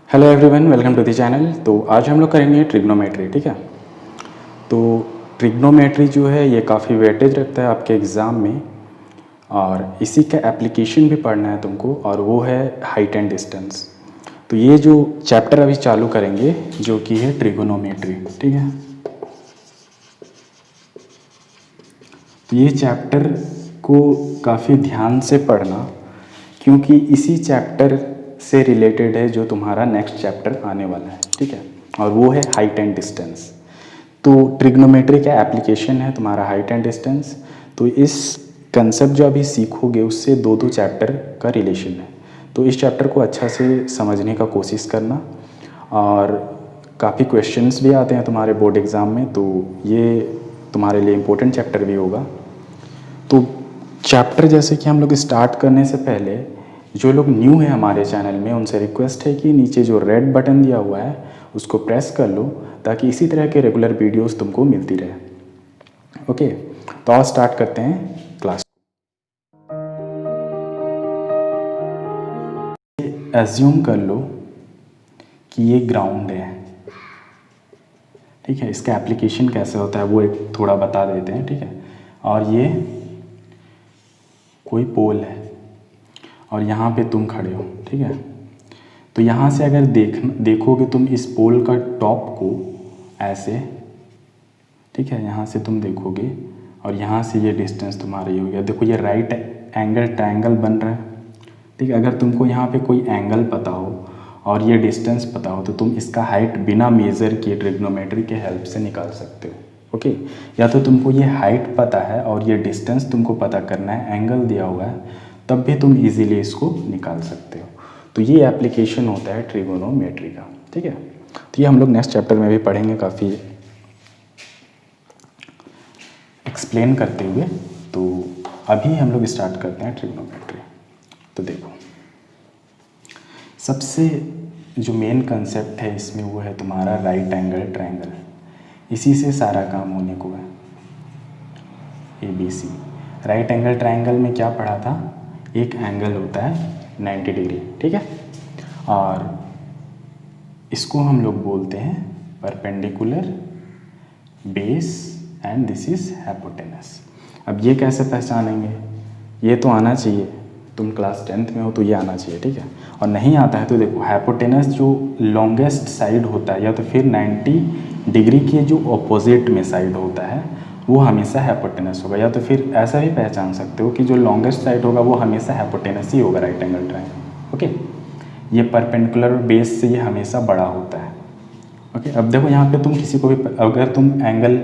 Hello everyone, welcome to the channel. तो आज हम लोग करेंगे ट्रिग्नोमेट्री। ठीक है, तो ट्रिग्नोमेट्री जो है ये काफ़ी वेटेज रखता है आपके एग्ज़ाम में और इसी का एप्लीकेशन भी पढ़ना है तुमको, और वो है हाइट एंड डिस्टेंस। तो ये जो चैप्टर अभी चालू करेंगे जो कि है ट्रिग्नोमेट्री। ठीक है, तो ये चैप्टर को काफ़ी ध्यान से पढ़ना, क्योंकि इसी चैप्टर से रिलेटेड है जो तुम्हारा नेक्स्ट चैप्टर आने वाला है। ठीक है, और वो है हाइट एंड डिस्टेंस। तो ट्रिग्नोमेट्री का एप्लीकेशन है तुम्हारा हाइट एंड डिस्टेंस। तो इस कंसेप्ट जो अभी सीखोगे उससे दो दो चैप्टर का रिलेशन है। तो इस चैप्टर को अच्छा से समझने का कोशिश करना, और काफ़ी क्वेश्चंस भी आते हैं तुम्हारे बोर्ड एग्ज़ाम में, तो ये तुम्हारे लिए इम्पोर्टेंट चैप्टर भी होगा। तो चैप्टर जैसे कि हम लोग स्टार्ट करने से पहले जो लोग न्यू हैं हमारे चैनल में उनसे रिक्वेस्ट है कि नीचे जो रेड बटन दिया हुआ है उसको प्रेस कर लो, ताकि इसी तरह के रेगुलर वीडियोस तुमको मिलती रहे। ओके, तो आज स्टार्ट करते हैं क्लास। एज्यूम कर लो कि ये ग्राउंड है। ठीक है, इसका एप्लीकेशन कैसे होता है वो एक थोड़ा बता देते हैं। ठीक है, और ये कोई पोल है और यहाँ पे तुम खड़े हो। ठीक है, तो यहाँ से अगर देखोगे तुम इस पोल का टॉप को ऐसे, ठीक है, यहाँ से तुम देखोगे और यहाँ से ये डिस्टेंस तुम्हारा ये हो गया। देखो ये राइट एंगल ट्रायंगल बन रहा है। ठीक है, अगर तुमको यहाँ पे कोई एंगल पता हो और ये डिस्टेंस पता हो तो तुम इसका हाइट बिना मेज़र किए ट्रिग्नोमेट्री के हेल्प से निकाल सकते हो। ओके, या तो तुमको ये हाइट पता है और ये डिस्टेंस तुमको पता करना है, एंगल दिया हुआ है, तब भी तुम इजीली इसको निकाल सकते हो। तो ये एप्लीकेशन होता है ट्रिगोनोमेट्री का। ठीक है, तो ये हम लोग नेक्स्ट चैप्टर में भी पढ़ेंगे काफ़ी एक्सप्लेन करते हुए। तो अभी हम लोग स्टार्ट करते हैं ट्रिग्नोमेट्री। तो देखो, सबसे जो मेन कंसेप्ट है इसमें वो है तुम्हारा राइट एंगल ट्रायंगल। इसी से सारा काम होने को है। ABC राइट एंगल ट्रायंगल में क्या पढ़ा था, एक एंगल होता है 90 डिग्री। ठीक है, और इसको हम लोग बोलते हैं perpendicular, base and this is hypotenuse. अब ये कैसे पहचानेंगे, ये तो आना चाहिए, तुम क्लास 10th में हो तो ये आना चाहिए। ठीक है, और नहीं आता है तो देखो हाइपोटेनस जो लॉन्गेस्ट साइड होता है या तो फिर 90 डिग्री के जो ऑपोजिट में साइड होता है वो हमेशा हाइपोटेनस होगा, या तो फिर ऐसा भी पहचान सकते हो कि जो लॉन्गेस्ट साइड होगा वो हमेशा हाइपोटेनस ही होगा राइट एंगल ट्रायंगल। ओके, ये परपेंडिकुलर बेस से ये हमेशा बड़ा होता है। ओके, अब देखो यहाँ पे तुम किसी को भी अगर तुम एंगल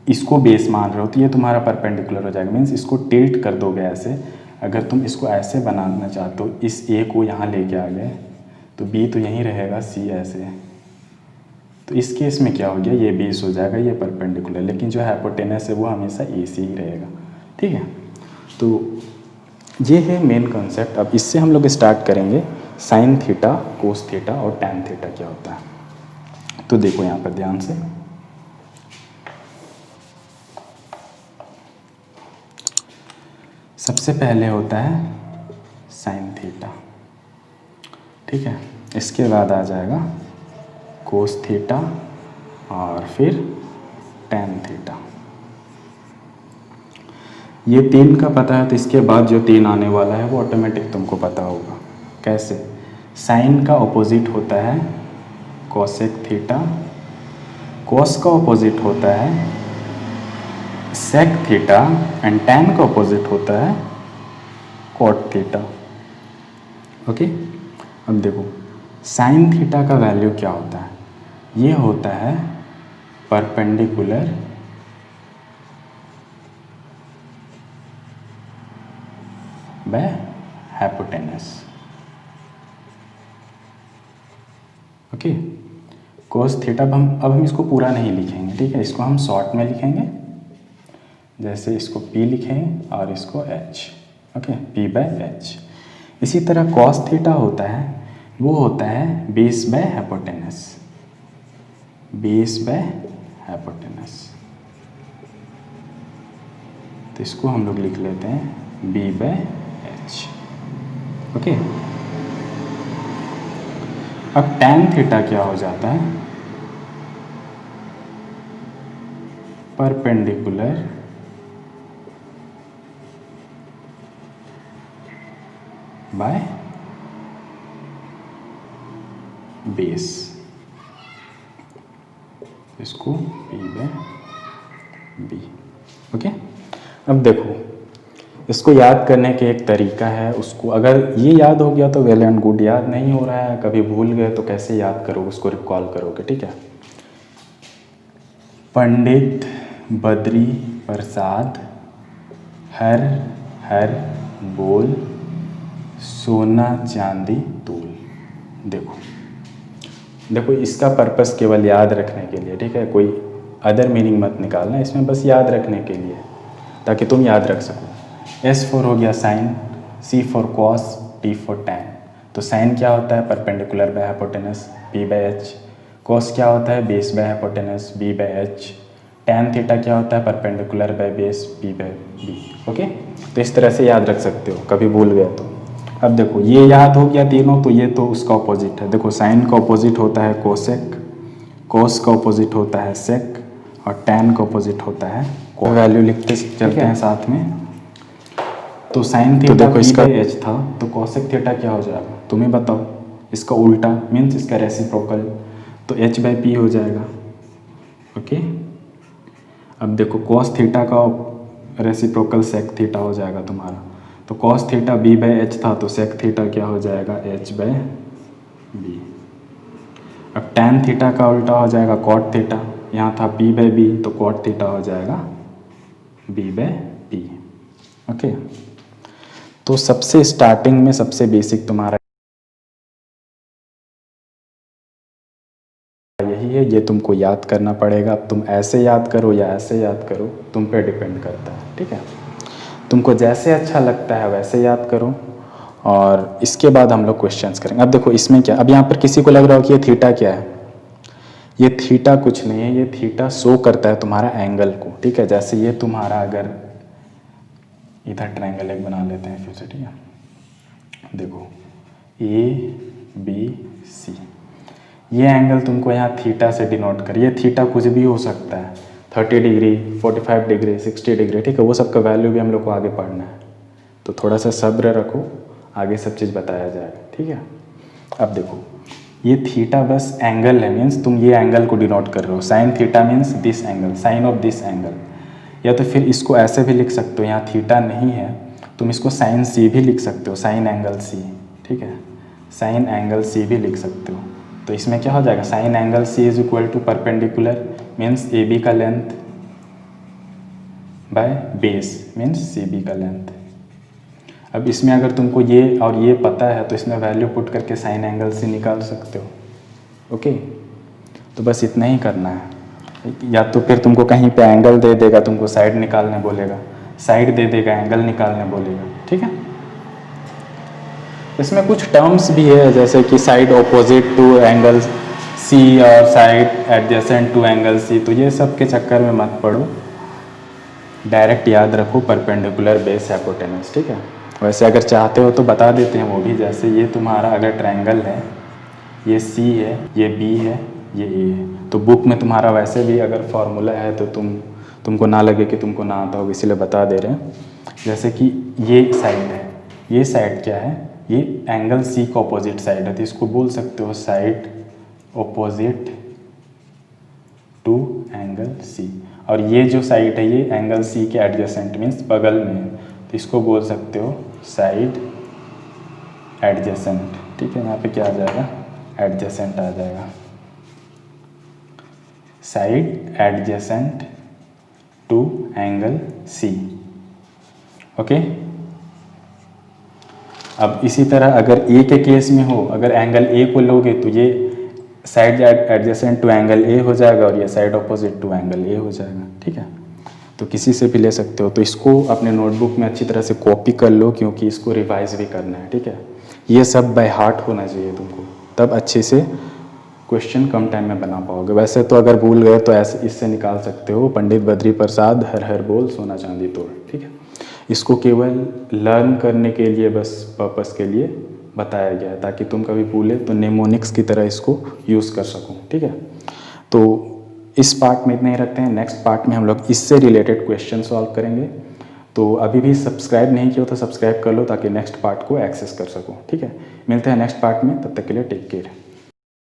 इसको बेस मान रहे हो तो ये तुम्हारा परपेंडिकुलर हो जाएगा, मीन्स इसको टिल्ट कर दोगे ऐसे। अगर तुम इसको ऐसे बनाना चाहते हो, इस A को यहाँ लेके आ गए तो B तो यहीं रहेगा, C ऐसे, तो इस केस में क्या हो गया, ये बेस हो जाएगा, ये परपेंडिकुलर, लेकिन जो हाइपोटेनस है वो हमेशा AC ही रहेगा। ठीक है, तो ये है मेन कॉन्सेप्ट। अब इससे हम लोग स्टार्ट करेंगे साइन थीटा, कोस थीटा और टैन थीटा क्या होता है। तो देखो यहाँ पर ध्यान से, सबसे पहले होता है साइन थीटा। ठीक है, इसके बाद आ जाएगा कोस थीटा और फिर टैन थीटा। ये तीन का पता है तो इसके बाद जो तीन आने वाला है वो ऑटोमेटिक तुमको पता होगा। कैसे, साइन का ऑपोजिट होता है कोसेक थीटा, कोस का ऑपोजिट होता है सेक थीटा एंड टैन का ऑपोजिट होता है कॉट थीटा। ओके, अब देखो साइन थीटा का वैल्यू क्या होता है, ये होता है perpendicular by hypotenuse. Okay, cos theta अब हम इसको पूरा नहीं लिखेंगे। ठीक है, इसको हम शॉर्ट में लिखेंगे, जैसे इसको P लिखेंगे और इसको H। Okay, P/H। इसी तरह कॉस थीटा होता है, वो होता है base by hypotenuse, base by hypotenuse. तो इसको हम लोग लिख लेते हैं B/H। ओके, अब tan थीटा क्या हो जाता है, परपेंडिकुलर बाय बेस, इसको P बाय B। ओके, अब देखो इसको याद करने के एक तरीका है, उसको अगर ये याद हो गया तो वेल एंड गुड, याद नहीं हो रहा है, कभी भूल गए तो कैसे याद करोगे, उसको रिकॉल करोगे। ठीक है, पंडित बद्री प्रसाद हर हर बोल सोना चांदी तूल। देखो देखो इसका पर्पस केवल याद रखने के लिए, ठीक है, कोई अदर मीनिंग मत निकालना इसमें, बस याद रखने के लिए ताकि तुम याद रख सको। S फॉर हो गया sine, C for cos, T for tan. तो साइन क्या होता है, perpendicular by hypotenuse P by H। Cos क्या होता है, base by hypotenuse B by H। Tan theta क्या होता है, perpendicular by base P by B। Okay, तो इस तरह से याद रख सकते हो कभी भूल गए तो। अब देखो ये याद हो गया तीनों, तो ये तो उसका ऑपोजिट है। देखो साइन का ऑपोजिट होता है कोसेक, कॉस का ऑपोजिट होता है सेक, और टैन का ऑपोजिट होता है वैल्यू लिखते चलते हैं साथ में। तो साइन थीटा देखो इसका H था, तो कॉसेक थीटा क्या हो जाएगा तुम्हें बताओ, इसका उल्टा मीन्स इसका रेसिप्रोकल, तो H बाई P हो जाएगा। ओके, अब देखो कॉस थीटा का रेसिप्रोकल सेक थीटा हो जाएगा तुम्हारा, तो cos theta B by H था, तो सेक थीटा क्या हो जाएगा H बाई B। अब टैन थीटा का उल्टा हो जाएगा कॉट थीटा, यहाँ था P बाई B, तो कॉट थीटा हो जाएगा B बाई P। ओके, तो सबसे स्टार्टिंग में सबसे बेसिक तुम्हारा यही है, ये तुमको याद करना पड़ेगा। अब तुम ऐसे याद करो या ऐसे याद करो, तुम पे डिपेंड करता है। ठीक है, तुमको जैसे अच्छा लगता है वैसे याद करो, और इसके बाद हम लोग क्वेश्चंस करेंगे। अब देखो इसमें क्या, अब यहाँ पर किसी को लग रहा हो कि ये थीटा क्या है, ये थीटा कुछ नहीं है, ये थीटा शो करता है तुम्हारा एंगल को। ठीक है, जैसे ये तुम्हारा अगर इधर ट्रायंगल एक बना लेते हैं फिर से। ठीक है, देखो ABC, ये एंगल तुमको यहाँ थीटा से डिनोट कर, ये थीटा कुछ भी हो सकता है, 30 डिग्री, 45 डिग्री, 60 डिग्री। ठीक है, वो सब का वैल्यू भी हम लोग को आगे पढ़ना है, तो थोड़ा सा सब्र रखो, आगे सब चीज़ बताया जाएगा। ठीक है, अब देखो ये थीटा बस एंगल है, मीन्स तुम ये एंगल को डिनोट कर रहे हो। Sine theta means this angle, sine of this angle, या तो फिर इसको ऐसे भी लिख सकते हो, यहाँ थीटा नहीं है तुम इसको साइन C भी लिख सकते हो, साइन एंगल C। ठीक है, साइन एंगल C भी लिख सकते हो। तो इसमें क्या हो जाएगा, sine angle C is equal to perpendicular means AB का length by base means CB का लेंथ। अब इसमें अगर तुमको ये और ये पता है तो इसमें वैल्यू पुट करके साइन एंगल C निकाल सकते हो। ओके, तो बस इतना ही करना है, या तो फिर तुमको कहीं पे एंगल दे देगा, तुमको साइड निकालने बोलेगा, साइड दे देगा, एंगल निकालने बोलेगा। ठीक है, इसमें कुछ टर्म्स भी है, जैसे कि side opposite to angle C और side adjacent to angle C, तो ये सब के चक्कर में मत पड़ो, डायरेक्ट याद रखो परपेंडिकुलर बेस हाइपोटेनस। ठीक है, वैसे अगर चाहते हो तो बता देते हैं वो भी, जैसे ये तुम्हारा अगर ट्रायंगल है, ये C है, ये B है, ये A है, तो बुक में तुम्हारा वैसे भी अगर फॉर्मूला है तो तुमको ना लगे कि तुमको ना आता होगा, इसीलिए बता दे रहे हैं। जैसे कि ये साइड है, ये साइड क्या है, ये एंगल C का ऑपोजिट साइड है, तो इसको बोल सकते हो side opposite to angle C। और ये जो साइड है ये एंगल C के एडजेसेंट मीन्स बगल में है, तो इसको बोल सकते हो साइड एडजेसेंट। ठीक है, यहाँ पे क्या आ जाएगा, एडजेसेंट आ जाएगा, side adjacent to angle C। Okay, अब इसी तरह अगर A के केस में हो, अगर एंगल A को लोगे तो ये side adjacent to angle A हो जाएगा, और ये side opposite to angle A हो जाएगा। ठीक है, तो किसी से भी ले सकते हो, तो इसको अपने नोटबुक में अच्छी तरह से कॉपी कर लो, क्योंकि इसको रिवाइज भी करना है। ठीक है, ये सब बाय हार्ट होना चाहिए तुमको, तब अच्छे से क्वेश्चन कम टाइम में बना पाओगे। वैसे तो अगर भूल गए तो ऐसे इससे निकाल सकते हो, पंडित बद्री प्रसाद हर हर बोल सोना चांदी तोड़। ठीक है, इसको केवल लर्न करने के लिए, बस पर्पस के लिए बताया गया है, ताकि तुम कभी भूले तो नेमोनिक्स की तरह इसको यूज़ कर सको। ठीक है, तो इस पार्ट में इतना ही रखते हैं। नेक्स्ट पार्ट में हम लोग इससे रिलेटेड क्वेश्चन सॉल्व करेंगे। तो अभी भी सब्सक्राइब नहीं किया तो सब्सक्राइब कर लो, ताकि नेक्स्ट पार्ट को एक्सेस कर सको। ठीक है, मिलते हैं नेक्स्ट पार्ट में, तब तक के लिए टेक केयर।